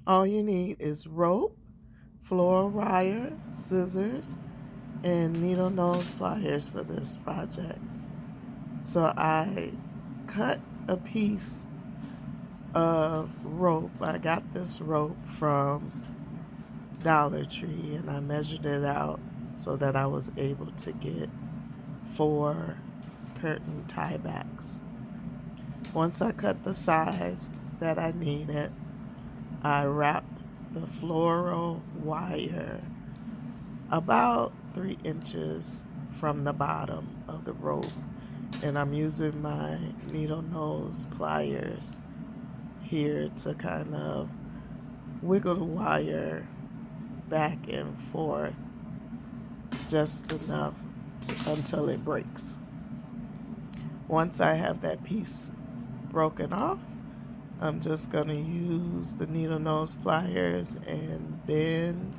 All you need is rope, floor wire, scissors, and needle nose pliers for this project. So I cut a piece of rope. I got this rope from Dollar Tree and I measured it out so that I was able to get 4 curtain tiebacks. Once I cut the size that I needed, I wrapped the floral wire about 3 inches from the bottom of the rope, and I'm using my needle nose pliers here to kind of wiggle the wire back and forth just enough until it breaks. Once I have that piece broken off, I'm just going to use the needle nose pliers and bend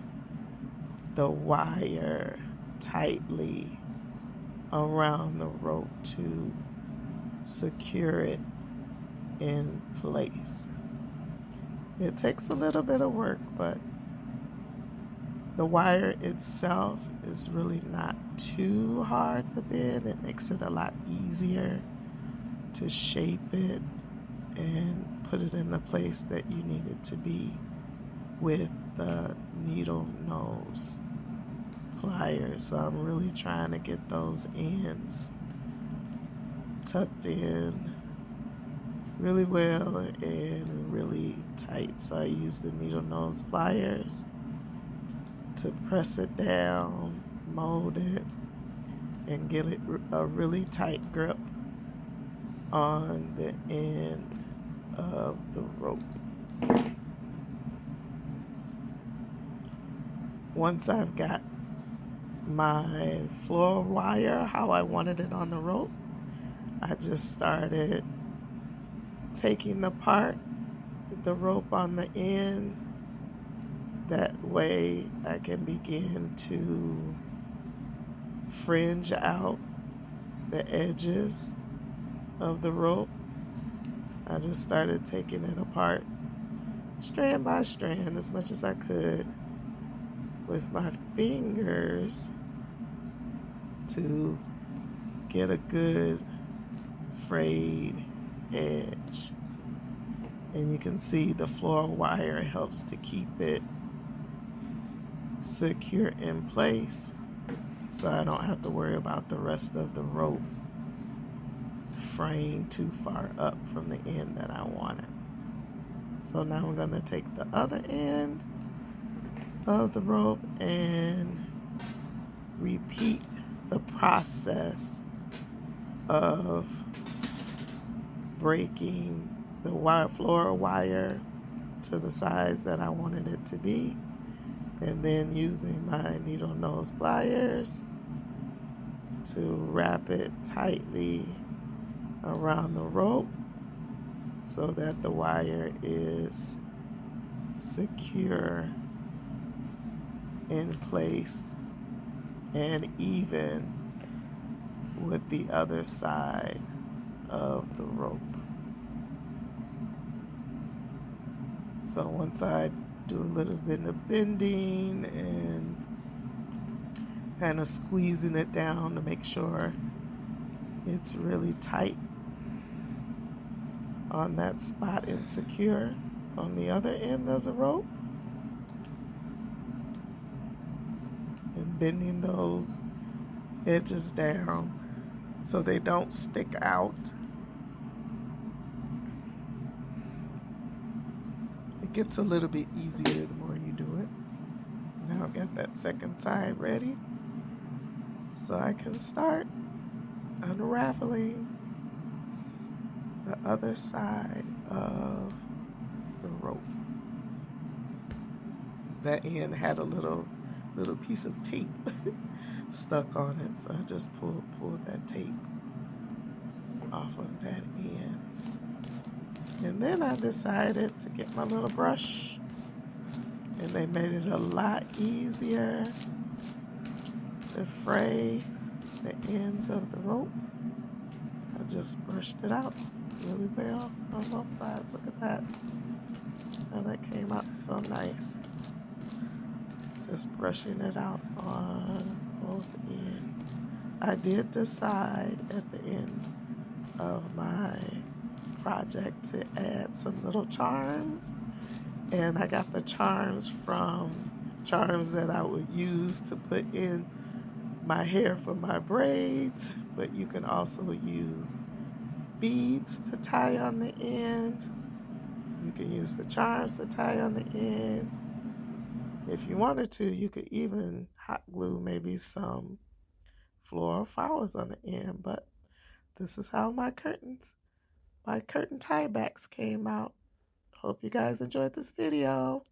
the wire tightly around the rope to secure it in place. It takes a little bit of work, but the wire itself is really not too hard to bend. It makes it a lot easier to shape it and put it in the place that you need it to be with the needle nose pliers. So I'm really trying to get those ends tucked in really well and really tight. So I use the needle nose pliers to press it down, mold it, and get it a really tight grip on the end of the rope. Once I've got my floor wire how I wanted it on the rope, I just started taking apart the rope on the end. That way I can begin to fringe out the edges of the rope. I just started taking it apart strand by strand as much as I could with my fingers to get a good frayed edge. And you can see the floor wire helps to keep it secure in place so I don't have to worry about the rest of the rope fraying too far up from the end that I wanted. So now I'm going to take the other end of the rope and repeat the process of breaking the floor wire to the size that I wanted it to be, and then using my needle nose pliers to wrap it tightly around the rope so that the wire is secure in place and even with the other side of the rope. So once I do a little bit of bending and kind of squeezing it down to make sure it's really tight on that spot and secure on the other end of the rope, and bending those edges down so they don't stick out. It gets a little bit easier the more you do it. Now I've got that second side ready, so I can start unraveling the other side of the rope. That end had a little piece of tape stuck on it, so I just pulled that tape off of that end. And then I decided to get my little brush, and they made it a lot easier to fray the ends of the rope. I just brushed it out really well on both sides. Look at that. And it came out so nice. Just brushing it out on both ends. I did decide at the end of my project to add some little charms. And I got the charms from charms that I would use to put in my hair for my braids. But you can also use beads to tie on the end. You can use the charms to tie on the end. If you wanted to, you could even hot glue maybe some floral flowers on the end. But this is how my curtain tiebacks came out. Hope you guys enjoyed this video.